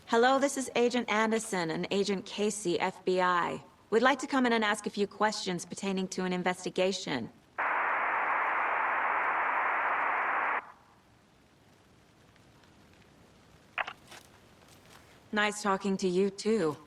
Hello, this is Agent Anderson and Agent Casey, FBI. We'd like to come in and ask a few questions pertaining to an investigation. Nice talking to you, too.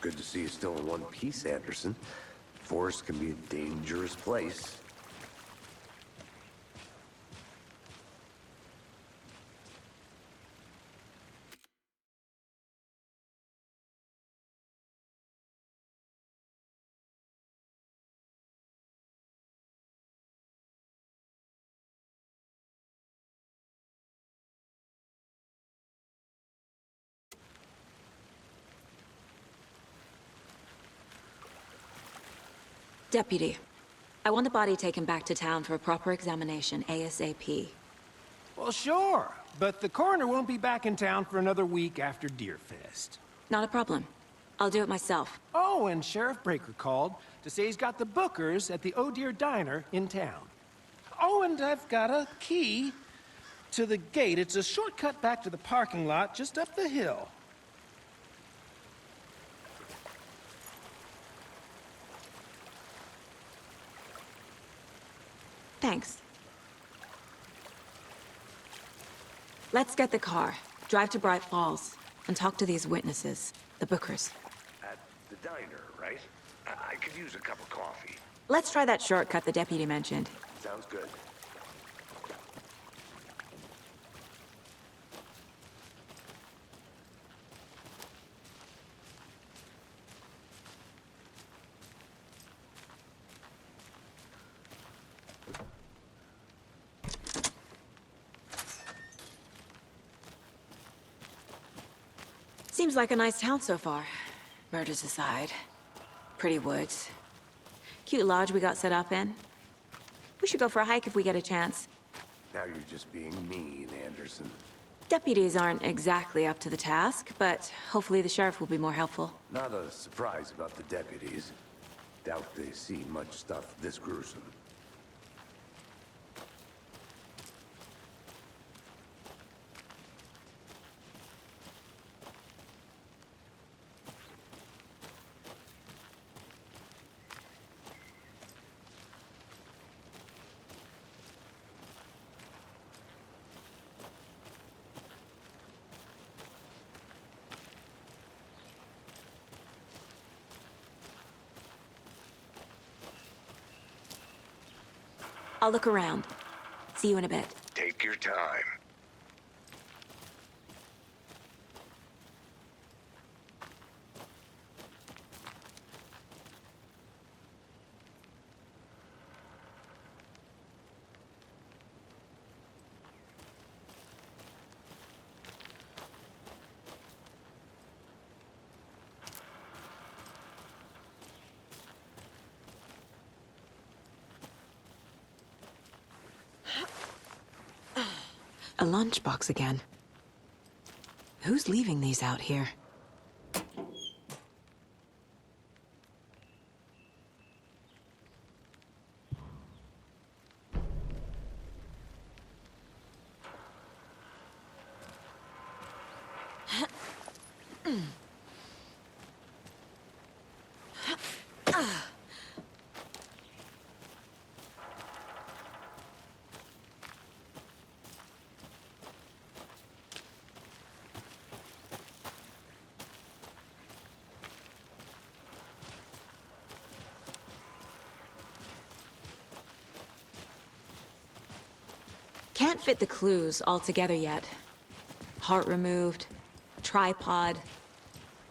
Good to see you still in one piece, Anderson. Forest can be a dangerous place. Deputy, I want the body taken back to town for a proper examination, ASAP. Well, sure, but the coroner won't be back in town for another week after Deerfest. Not a problem. I'll do it myself. Oh, and Sheriff Breaker called to say he's got the Bookers at the Oh Deer Diner in town. Oh, and I've got a key to the gate. It's a shortcut back to the parking lot just up the hill. Thanks. Let's get the car, drive to Bright Falls, and talk to these witnesses, the Bookers. At the diner, right? I could use a cup of coffee. Let's try that shortcut the deputy mentioned. Sounds good. Seems like a nice town so far. Murders aside. Pretty woods. Cute lodge we got set up in. We should go for a hike if we get a chance. Now you're just being mean, Anderson. Deputies aren't exactly up to the task, but hopefully the sheriff will be more helpful. Not a surprise about the deputies. Doubt they see much stuff this gruesome. I'll look around. See you in a bit. Take your time. A lunchbox again. Who's leaving these out here? Can't fit the clues all together yet. Heart removed, tripod,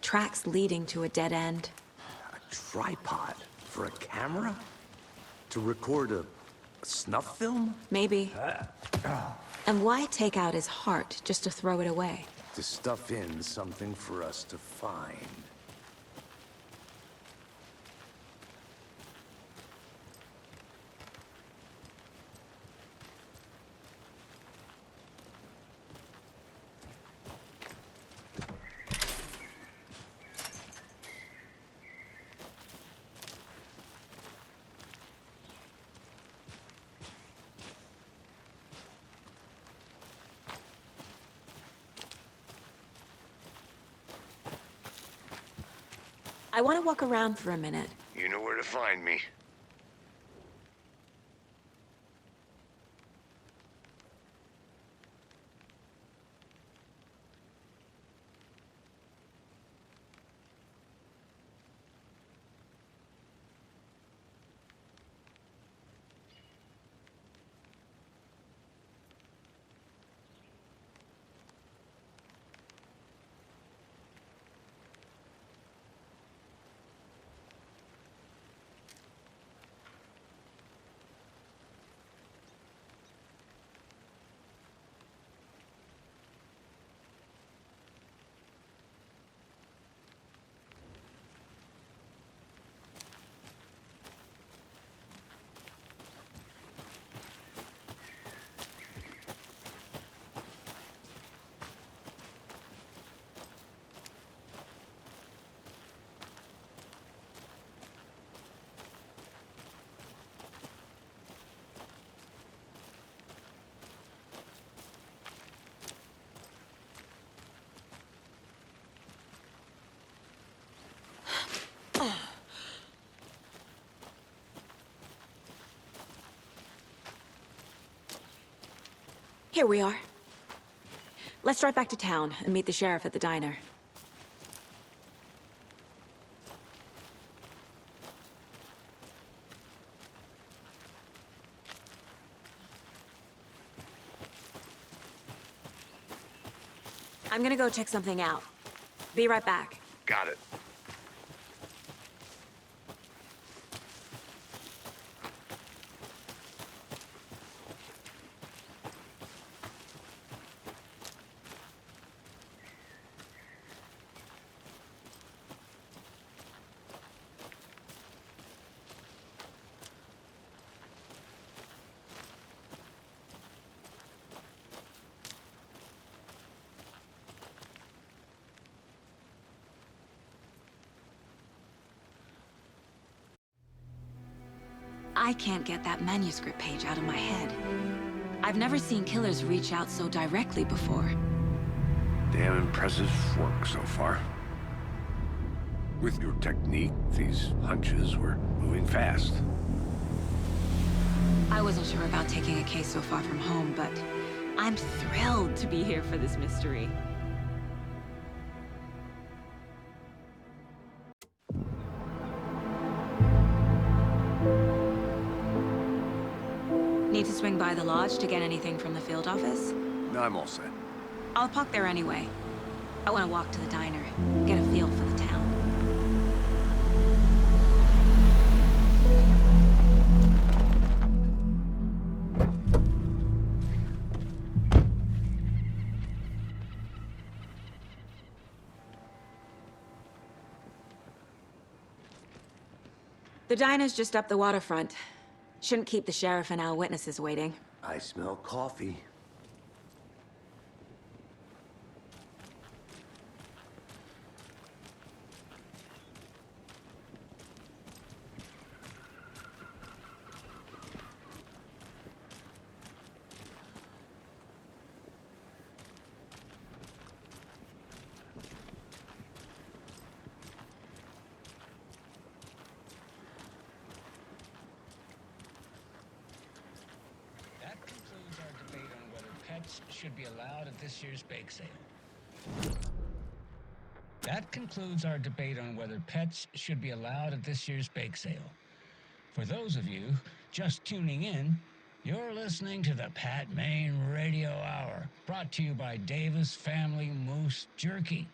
tracks leading to a dead end. A tripod for a camera? To record a snuff film? Maybe. And why take out his heart just to throw it away? To stuff in something for us to find. I want to walk around for a minute. You know where to find me. Here we are. Let's drive back to town and meet the sheriff at the diner. I'm gonna go check something out. Be right back. Got it. I can't get that manuscript page out of my head. I've never seen killers reach out so directly before. Damn impressive work so far. With your technique, these hunches were moving fast. I wasn't sure about taking a case so far from home, but I'm thrilled to be here for this mystery. Need to swing by the lodge to get anything from the field office? No, I'm all set. I'll park there anyway. I want to walk to the diner, get a feel for the town. The diner's just up the waterfront. Shouldn't keep the sheriff and our witnesses waiting. I smell coffee. That concludes our debate on whether pets should be allowed at this year's bake sale. That concludes our debate on whether pets should be allowed at this year's bake sale. For those of you just tuning in, you're listening to the Pat Maine Radio Hour, brought to you by Davis Family Moose Jerky.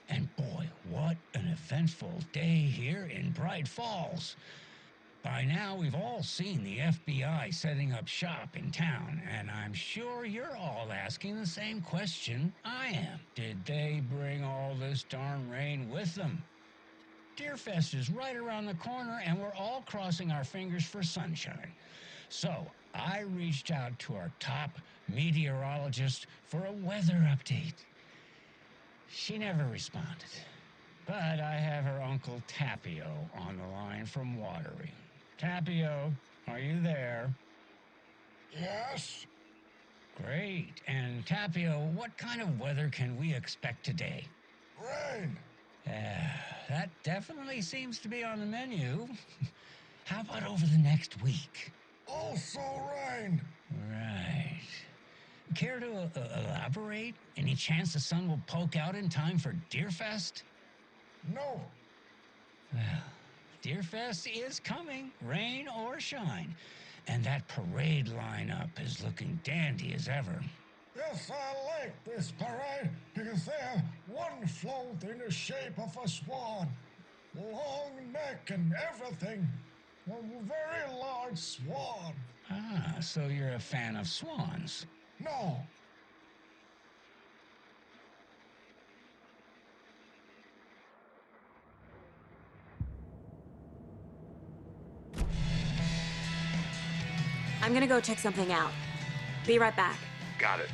And boy, what an eventful day here in Bright Falls. By now, we've all seen the FBI setting up shop in town, and I'm sure you're all asking the same question I am. Did they bring all this darn rain with them? Deerfest is right around the corner, and we're all crossing our fingers for sunshine. So, I reached out to our top meteorologist for a weather update. She never responded. But I have her Uncle Tapio on the line from Watery. Tapio, are you there? Yes? Great. And Tapio, what kind of weather can we expect today? Rain! That definitely seems to be on the menu. How about over the next week? Also rain! Right. Care to elaborate? Any chance the sun will poke out in time for Deerfest? No! Well, Deerfest is coming, rain or shine. And that parade lineup is looking dandy as ever. Yes, I like this parade because they have one float in the shape of a swan. Long neck and everything. A very large swan. Ah, so you're a fan of swans. No, I'm gonna go check something out. Be right back. Got it.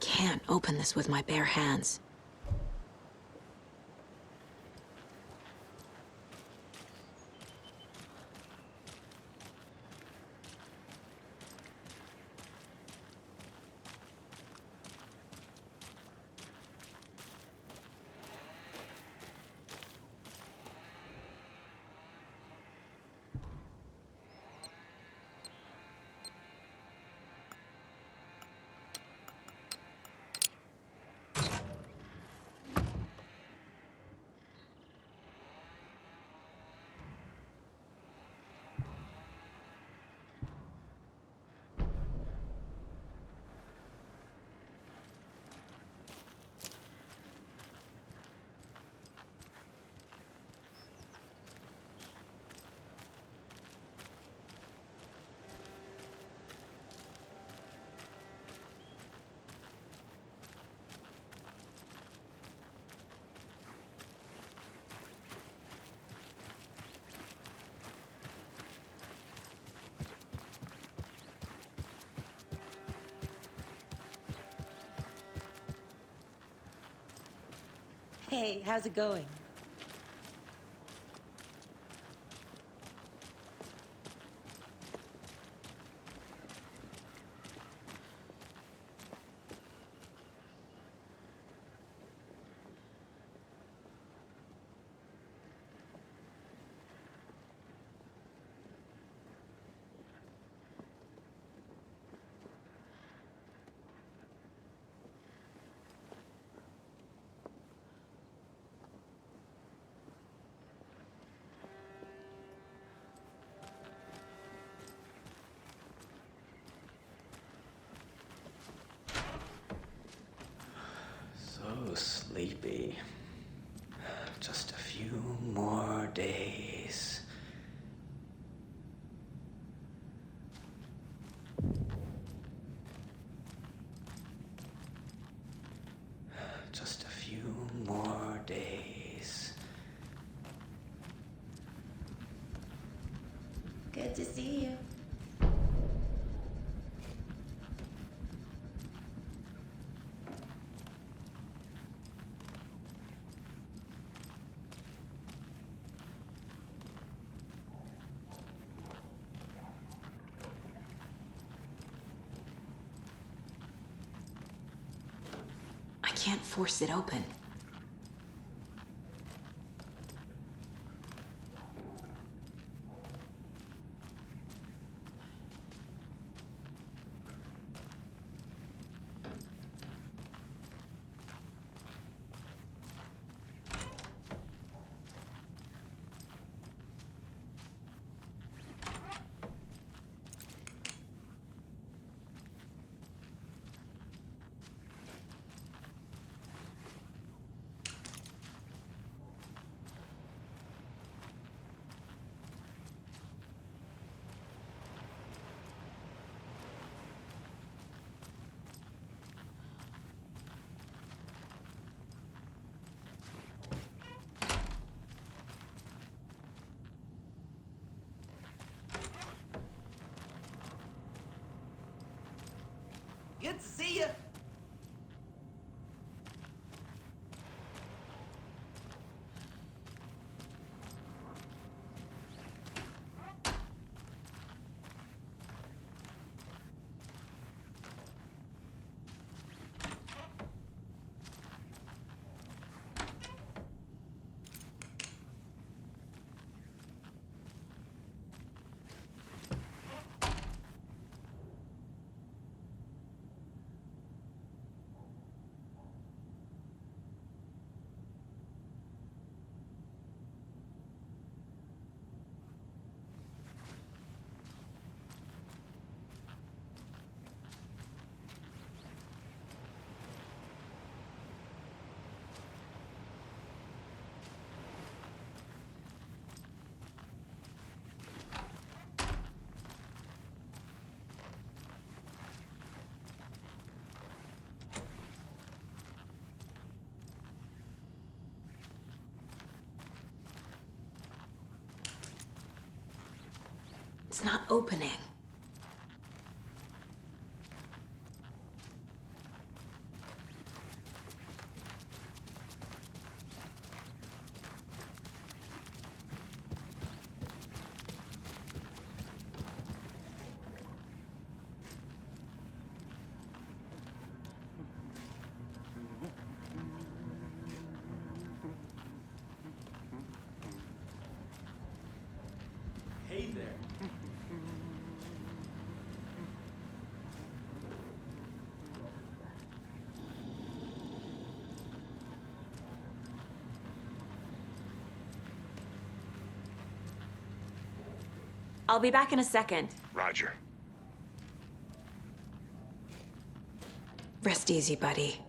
Can't open this with my bare hands. Hey, how's it going? can't force it open. Good to see you. It's not opening. Hey there. I'll be back in a second. Roger. Rest easy, buddy.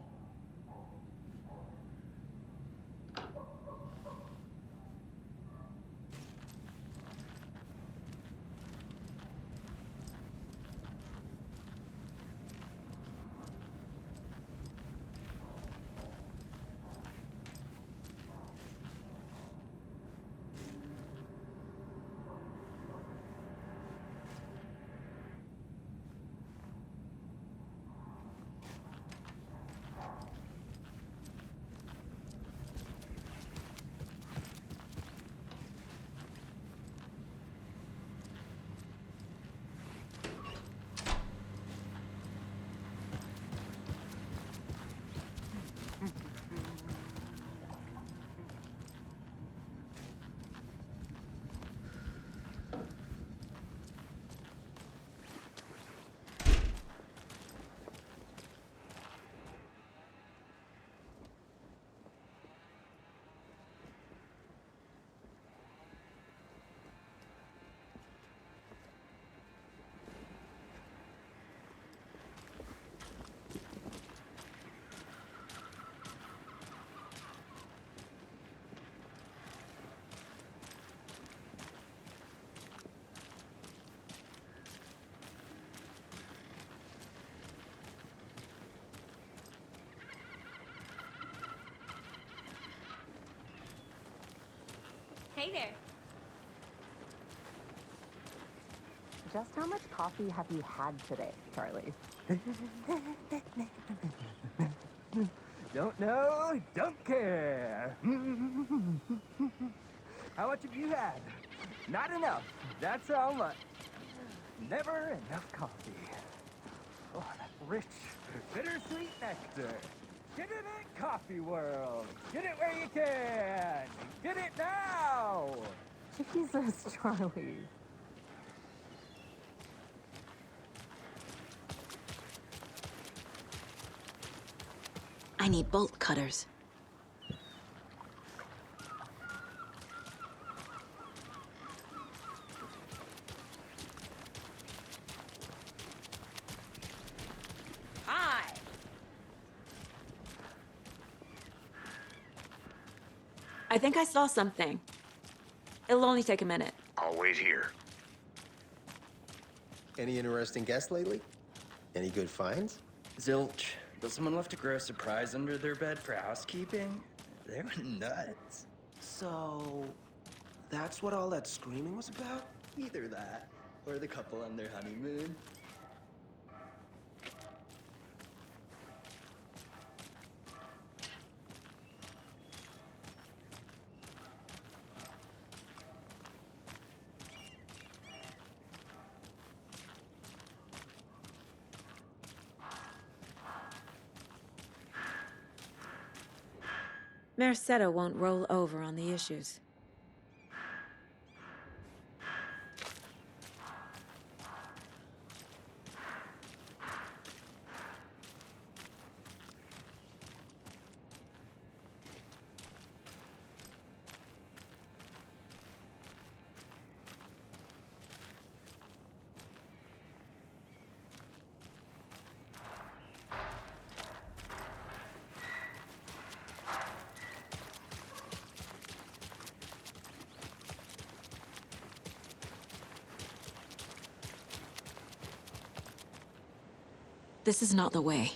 Hey there. Just how much coffee have you had today, Charlie? Don't know, don't care. How much have you had? Not enough. That's how much. Never enough coffee. Oh, that rich, bittersweet nectar. Get it in Coffee World. Get it where you can. Get it now. Jesus, Charlie. I need bolt cutters. Hi. I think I saw something. It'll only take a minute. I'll wait here. Any interesting guests lately? Any good finds? Zilch. But someone left a gross surprise under their bed for housekeeping? They were nuts. So, that's what all that screaming was about? Either that, or the couple on their honeymoon. Merced won't roll over on the issues. This is not the way.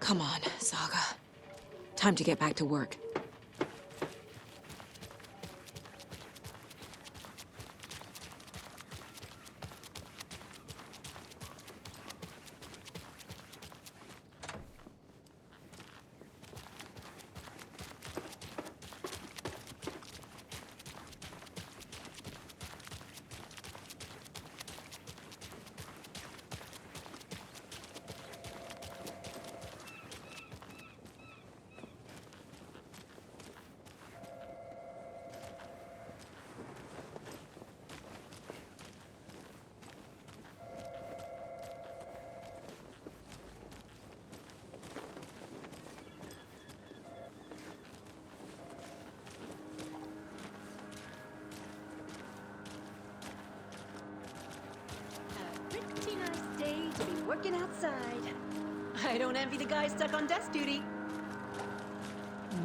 Come on, Saga. Time to get back to work. outside. I don't envy the guy stuck on desk duty.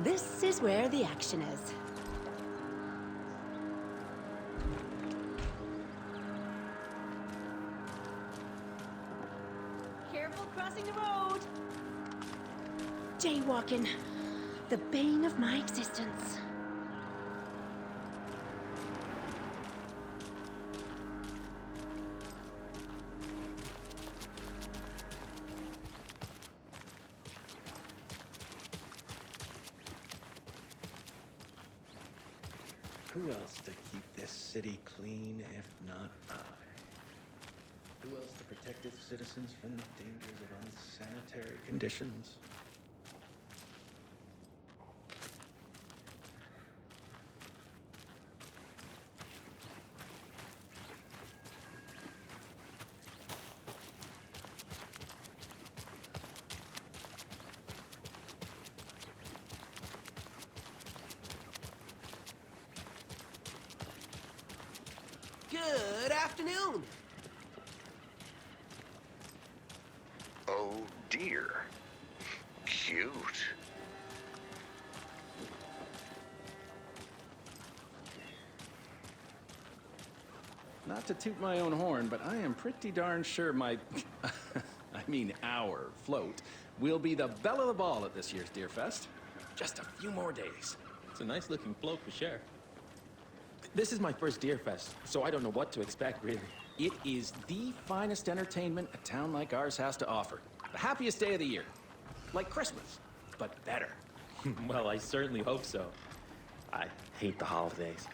This is where the action is. Careful crossing the road. Jaywalking. The bane of my existence. Who else to keep this city clean if not I? Who else to protect its citizens from the dangers of unsanitary conditions? Good afternoon. Oh dear. Cute. Not to toot my own horn, but I am pretty darn sure my, our float will be the belle of the ball at this year's Deer Fest. Just a few more days. It's a nice looking float for sure. This is my first Deer Fest, so I don't know what to expect, really. It is the finest entertainment a town like ours has to offer. The happiest day of the year. Like Christmas, but better. Well, I certainly hope so. I hate the holidays.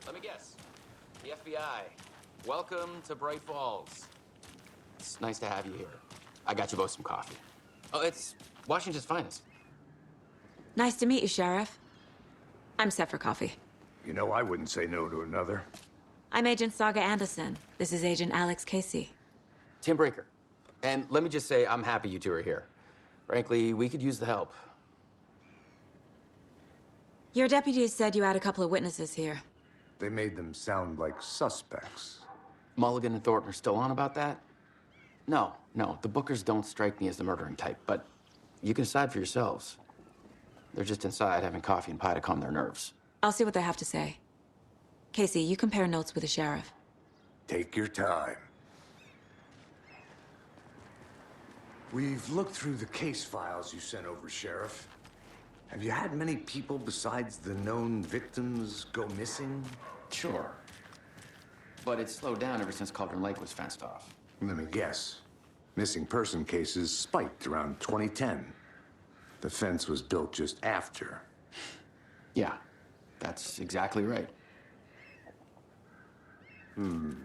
Let me guess. The FBI. Welcome to Bright Falls. It's nice to have you here. I got you both some coffee. Oh, it's Washington's finest. Nice to meet you, Sheriff. I'm set for coffee. You know, I wouldn't say no to another. I'm Agent Saga Anderson. This is Agent Alex Casey. Tim Breaker. And let me just say, I'm happy you two are here. Frankly, we could use the help. Your deputies said you had a couple of witnesses here. They made them sound like suspects. Mulligan and Thornton are still on about that? No, the Bookers don't strike me as the murdering type, but you can decide for yourselves. They're just inside having coffee and pie to calm their nerves. I'll see what they have to say. Casey, you compare notes with the sheriff. Take your time. We've looked through the case files you sent over, Sheriff. Have you had many people besides the known victims go missing? Sure. But it's slowed down ever since Cauldron Lake was fenced off. Let me guess. Missing person cases spiked around 2010. The fence was built just after. Yeah, that's exactly right. You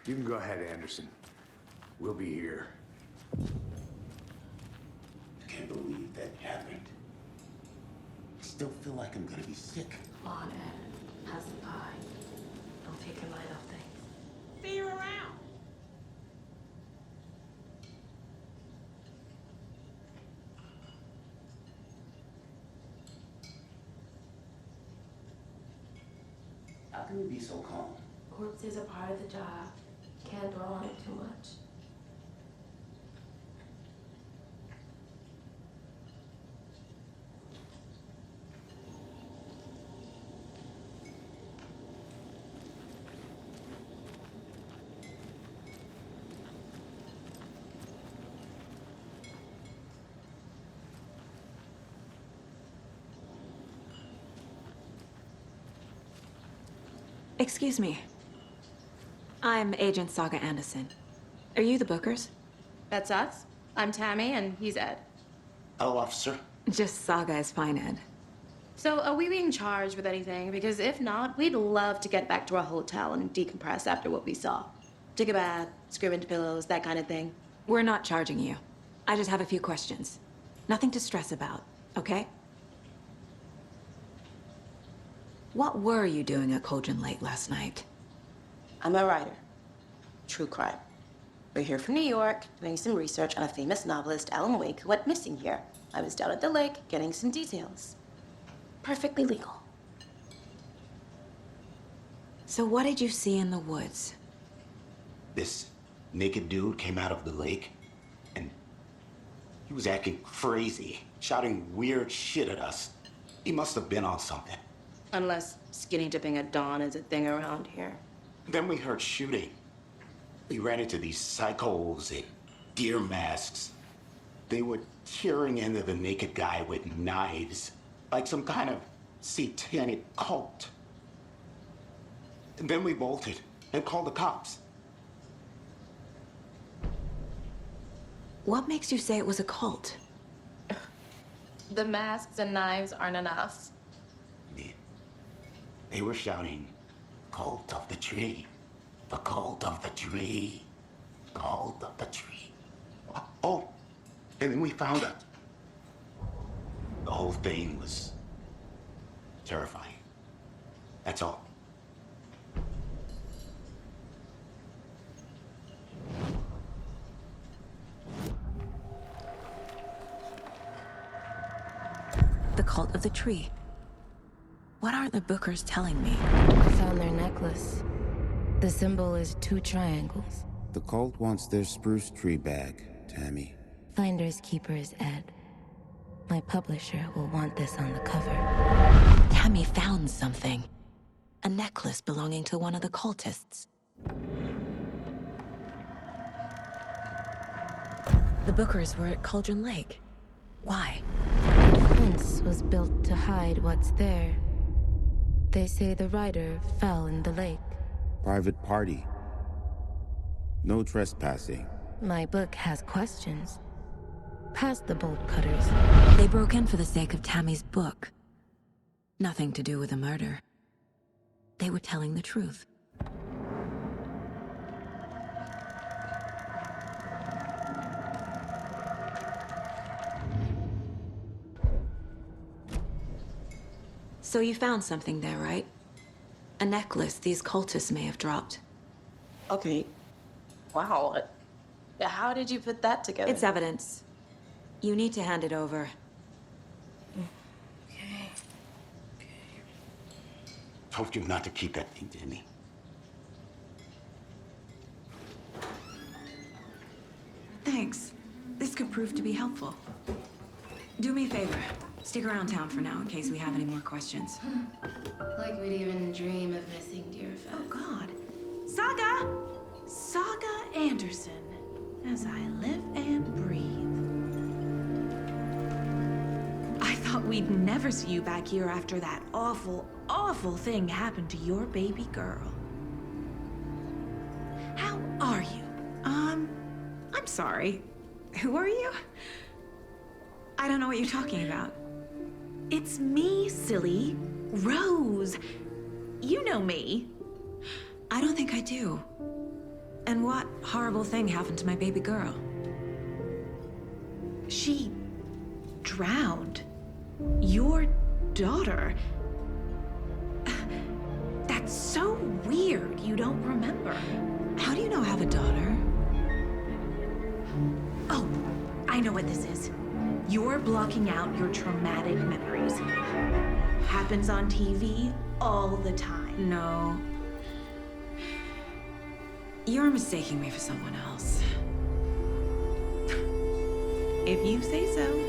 can go ahead, Anderson. We'll be here. Can't believe that happened. I still feel like I'm gonna be sick. Come on, Ed. Have some pie. Don't take your mind off things. See you around. How can you be so calm? Corpses are part of the job. Can't dwell on it too much. Excuse me. I'm Agent Saga Anderson. Are you the Bookers? That's us. I'm Tammy, and he's Ed. Hello, officer. Just Saga is fine, Ed. So, are we being charged with anything? Because if not, we'd love to get back to our hotel and decompress after what we saw. Take a bath, scream into pillows, that kind of thing. We're not charging you. I just have a few questions. Nothing to stress about, okay? What were you doing at Cauldron Lake last night? I'm a writer. true crime. We're here from New York, doing some research on a famous novelist, Alan Wake, who went missing here. I was down at the lake, getting some details. Perfectly legal. So what did you see in the woods? This naked dude came out of the lake, and he was acting crazy, shouting weird shit at us. He must have been on something. Unless skinny dipping at dawn is a thing around here. Then we heard shooting. We ran into these psychos in deer masks. They were tearing into the naked guy with knives, like some kind of satanic cult. And then we bolted and called the cops. What makes you say it was a cult? The masks and knives aren't enough. They were shouting, "Cult of the tree, the cult of the tree, cult of the tree." Oh, and then we found out. The whole thing was terrifying. That's all. The cult of the tree. What aren't the Bookers telling me? I found their necklace. The symbol is 2 triangles. The cult wants their spruce tree bag, Tammy. Finders keepers, Ed. My publisher will want this on the cover. Tammy found something. A necklace belonging to one of the cultists. The Bookers were at Cauldron Lake. Why? The fence was built to hide what's there. They say the rider fell in the lake. Private party. No trespassing. My book has questions. Past the bolt cutters. They broke in for the sake of Tammy's book. Nothing to do with the murder. They were telling the truth. So you found something there, right? A necklace these cultists may have dropped. Okay. Wow. How did you put that together? It's evidence. You need to hand it over. Told you not to keep that thing, Tammy. Thanks. This could prove to be helpful. Do me a favor. Stick around town for now in case we have any more questions. Like we'd even dream of missing Deerfest. Oh, God. Saga! Saga Anderson. As I live and breathe. I thought we'd never see you back here after that awful, awful thing happened to your baby girl. How are you? I'm sorry. Who are you? I don't know what you're talking about. It's me, silly. Rose. You know me. I don't think I do. And what horrible thing happened to my baby girl? She drowned. Your daughter. That's so weird you don't remember. How do you know I have a daughter? Oh, I know what this is. You're blocking out your traumatic memories. Happens on TV all the time. No. You're mistaking me for someone else. If you say so.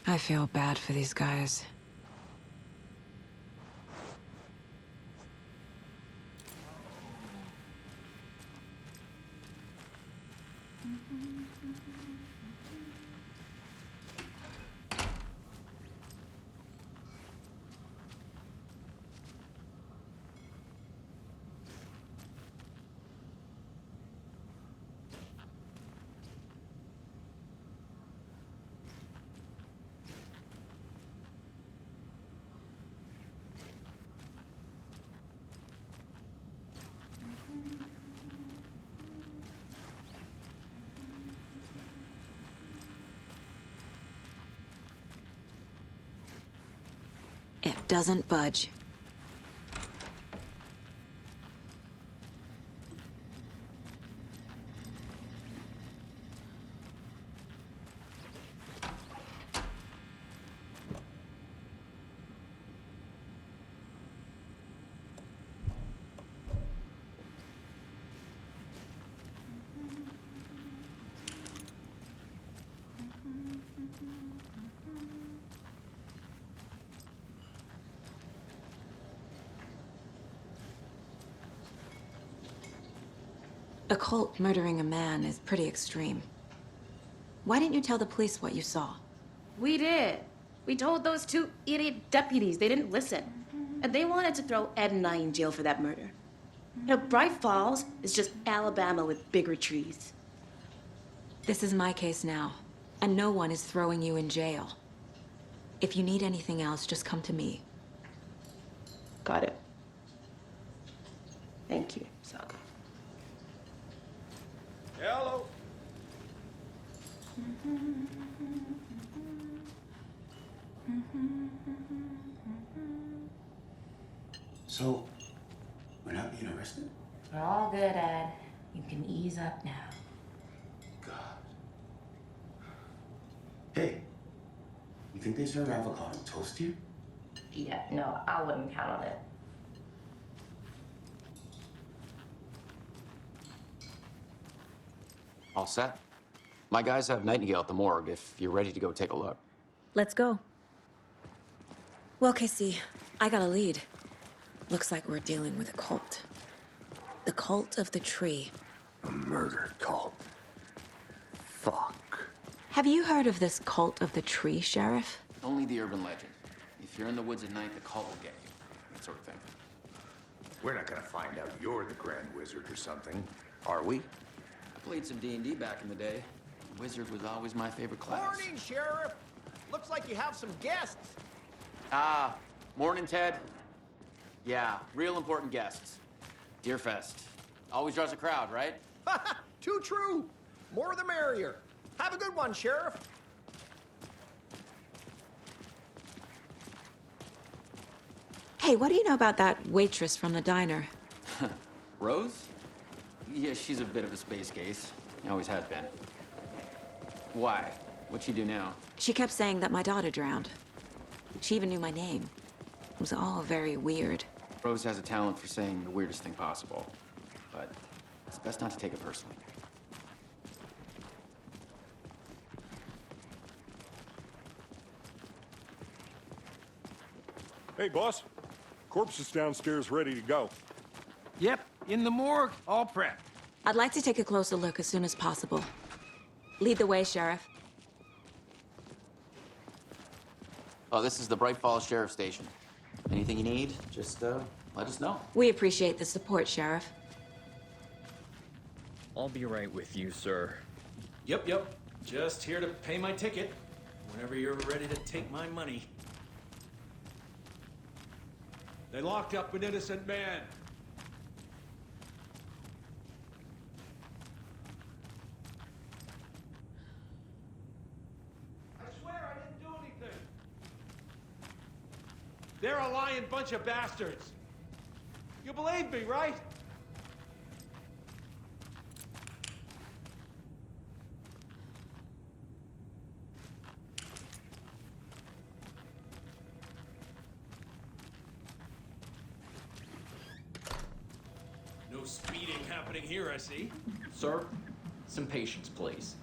I feel bad for these guys. doesn't budge. A cult murdering a man is pretty extreme. Why didn't you tell the police what you saw? We did. We told those two idiot deputies. They didn't listen. And they wanted to throw Ed and I in jail for that murder. You know, Bright Falls is just Alabama with bigger trees. This is my case now, and no one is throwing you in jail. If you need anything else, just come to me. Got it. Thank you, Saga. Hello. So, we're not being arrested? We're all good, Ed. You can ease up now. Hey, you think they serve avocado toast here? Yeah, no, I wouldn't count on it. All set? My guys have Nightingale at the morgue if you're ready to go take a look. Let's go. Well, Casey, I got a lead. Looks like we're dealing with a cult. The cult of the tree. A murder cult. Fuck. Have you heard of this cult of the tree, Sheriff? Only the urban legend. If you're in the woods at night, the cult will get you. That sort of thing. We're not gonna find out you're the Grand Wizard or something, are we? I played some D&D back in the day. Wizard was always my favorite class. Morning, Sheriff. Looks like you have some guests. Ah, morning, Ted. Yeah, real important guests. Deerfest. Always draws a crowd, right? Too true. More the merrier. Have a good one, Sheriff. Hey, what do you know about that waitress from the diner? Rose? Yeah, she's a bit of a space case. Always has been. Why? What'd she do now? She kept saying that my daughter drowned. She even knew my name. It was all very weird. Rose has a talent for saying the weirdest thing possible. But it's best not to take it personally. Hey, boss. Corpse is downstairs ready to go. Yep, in the morgue, all prepped. I'd like to take a closer look as soon as possible. Lead the way, Sheriff. Oh, this is the Bright Falls Sheriff Station. Anything you need, just let us know. We appreciate the support, Sheriff. I'll be right with you, sir. Yep. Just here to pay my ticket. Whenever you're ready to take my money. They locked up an innocent man. I swear I didn't do anything. They're a lying bunch of bastards. You believe me, right? No speeding happening here, I see. Sir, some patience, please.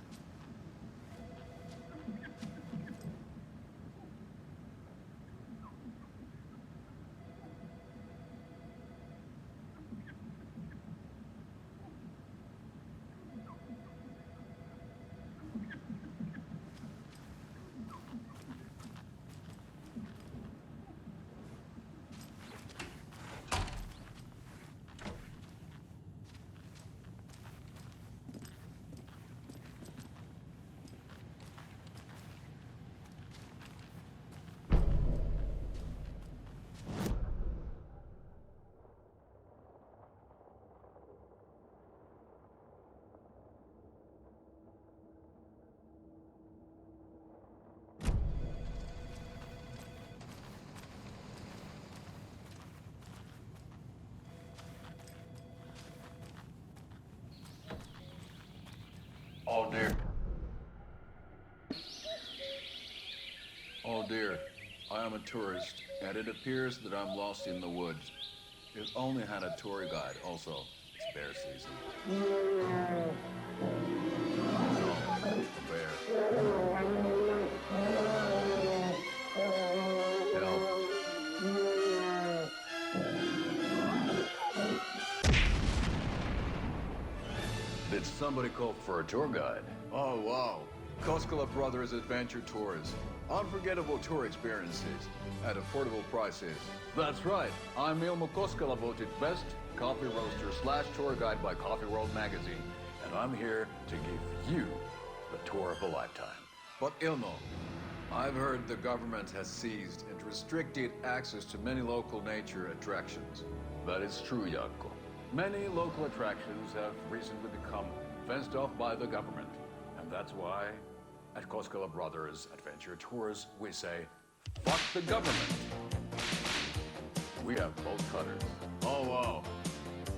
Oh dear, I am a tourist, and it appears that I'm lost in the woods. It only had a tour guide, also. It's bear season. No, a bear. Help. Did somebody call for a tour guide? Oh, wow. Koskela Brothers Adventure Tours. Unforgettable tour experiences at affordable prices. That's right. I'm Ilmo Koskela, voted best coffee roaster / tour guide by Coffee World magazine. And I'm here to give you the tour of a lifetime. But Ilmo, I've heard the government has seized and restricted access to many local nature attractions. That is true, Jaakko. Many local attractions have recently become fenced off by the government. And that's why at Koskela Brothers Adventure Tours, we say, fuck the government. We have bolt cutters. Oh, wow.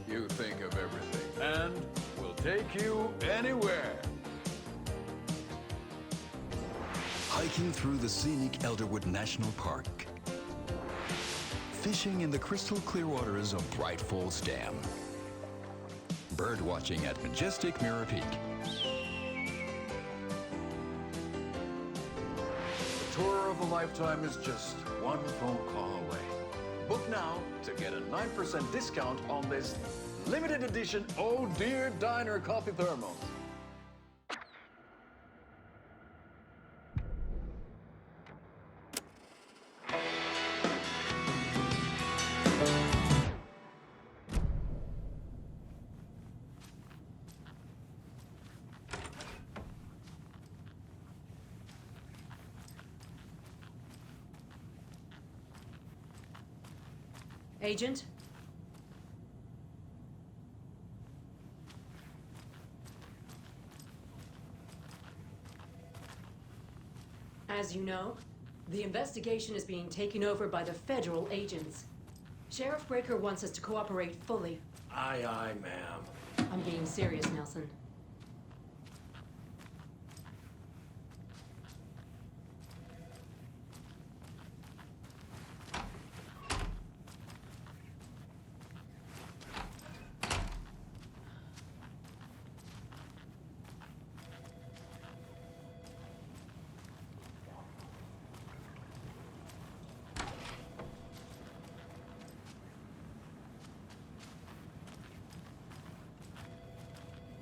You think of everything. And we'll take you anywhere. Hiking through the scenic Elderwood National Park. Fishing in the crystal clear waters of Bright Falls Dam. Bird watching at majestic Mirror Peak. The tour of a lifetime is just one phone call away. Book now to get a 9% discount on this limited edition Oh Dear Diner coffee thermos. Agent? As you know, the investigation is being taken over by the federal agents. Sheriff Breaker wants us to cooperate fully. Aye, aye, ma'am. I'm being serious, Nelson.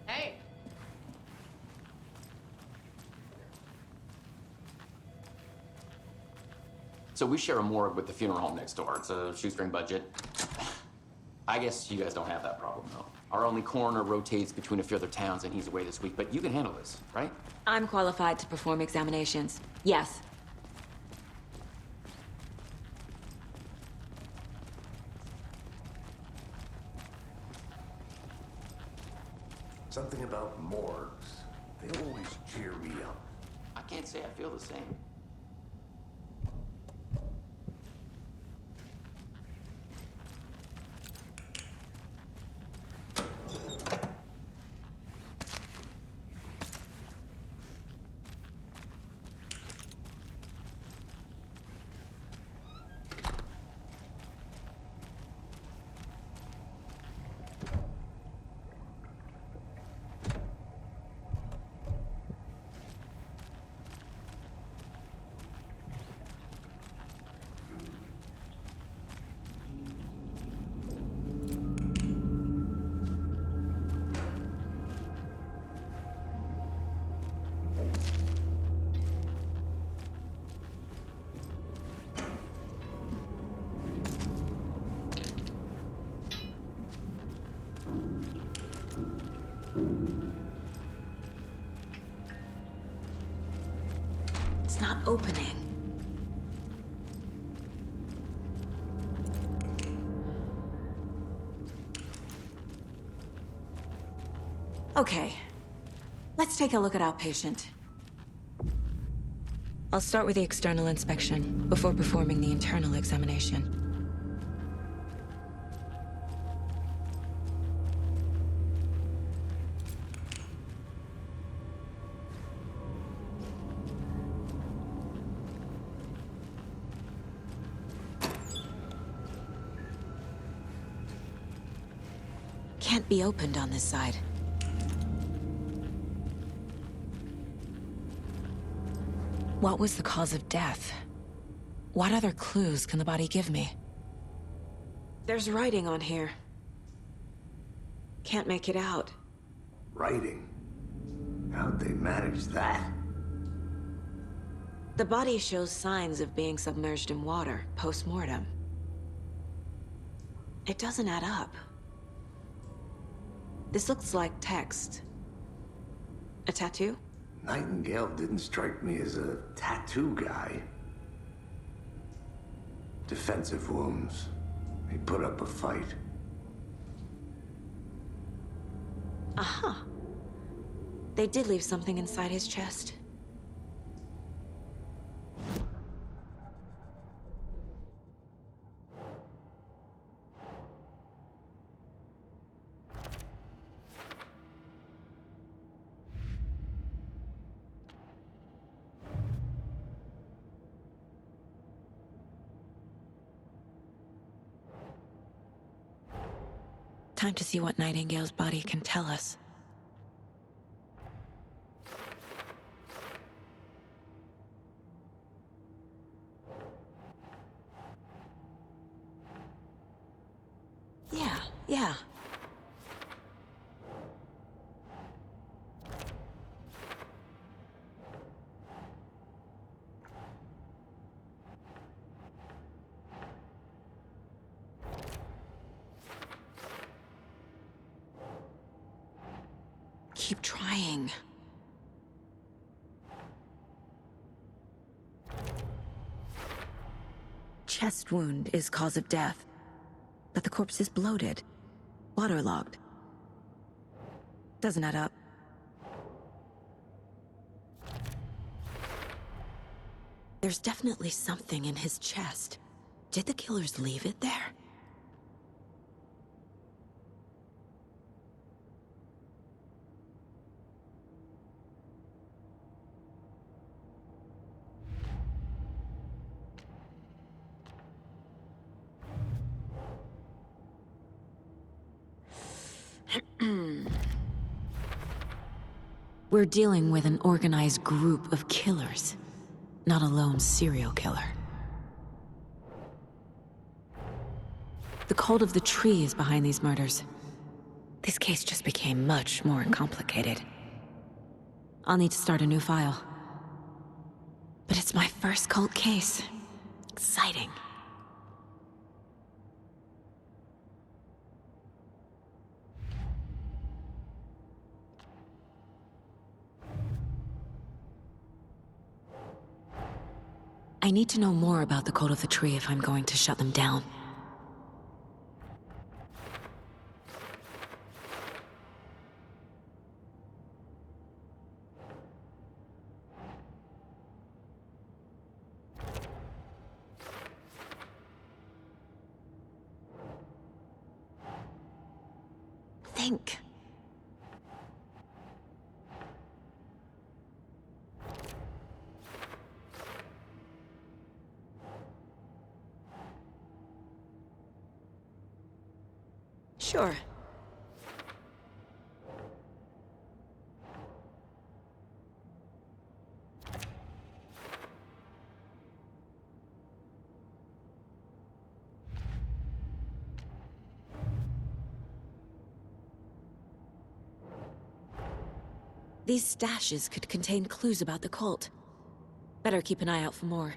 Hey! So we share a morgue with the funeral home next door. It's a shoestring budget. I guess you guys don't have that problem, though. Our only coroner rotates between a few other towns, and he's away this week. But you can handle this, right? I'm qualified to perform examinations. Yes. Something about morgues. They always cheer me up. I can't say I feel the same. It's not opening. Okay. Let's take a look at our patient. I'll start with the external inspection before performing the internal examination. Can't be opened on this side. What was the cause of death? What other clues can the body give me? There's writing on here. Can't make it out. Writing? How'd they manage that? The body shows signs of being submerged in water, post-mortem. It doesn't add up. This looks like text. A tattoo? Nightingale didn't strike me as a tattoo guy. Defensive wounds. He put up a fight. Aha. They did leave something inside his chest. Time to see what Nightingale's body can tell us. Yeah. Keep trying. Chest wound is cause of death, but the corpse is bloated, waterlogged. Doesn't add up. There's definitely something in his chest. Did the killers leave it there? We're dealing with an organized group of killers, not a lone serial killer. The cult of the tree is behind these murders. This case just became much more complicated. I'll need to start a new file. But it's my first cult case. Exciting. I need to know more about the Cult of the Tree if I'm going to shut them down. Think. Sure. These stashes could contain clues about the cult. Better keep an eye out for more.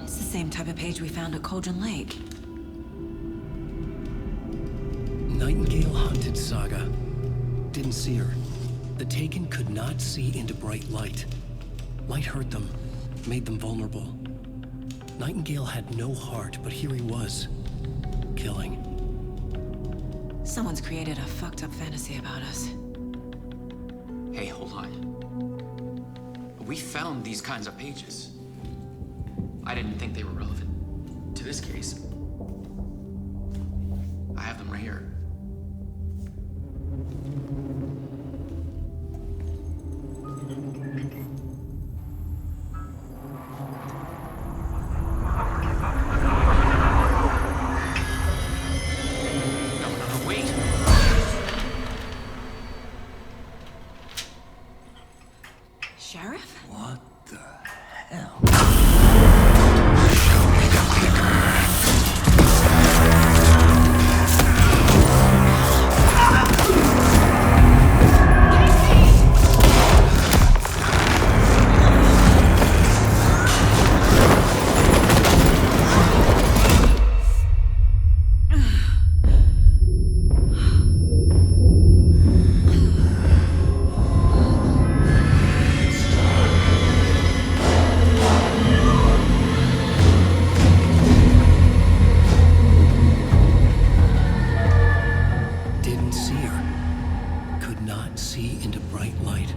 It's the same type of page we found at Cauldron Lake. Nightingale Hunted Saga. Didn't see her. The Taken could not see into bright light. Light hurt them, made them vulnerable. Nightingale had no heart, but here he was, killing. Someone's created a fucked up fantasy about us. Hey, hold on. We found these kinds of pages. I didn't think they were relevant to this case. I have them right here. Sheriff? What the hell? Didn't see her. Could not see into bright light.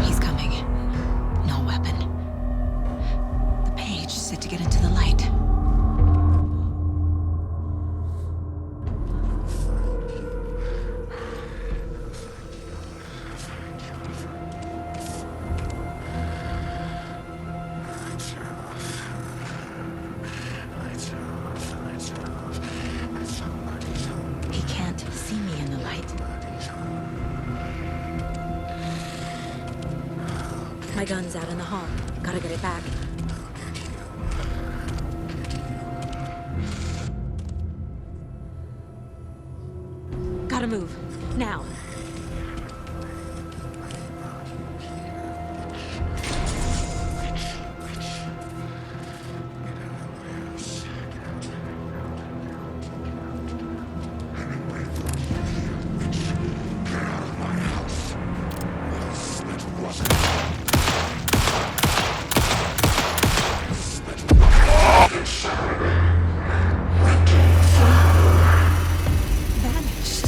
He's coming. No weapon. The page set to get into the light. He can't see me in the light. My gun's out in the hall. Gotta get it back. Gotta move. Now. Vanished.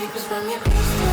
secrets from your crystal.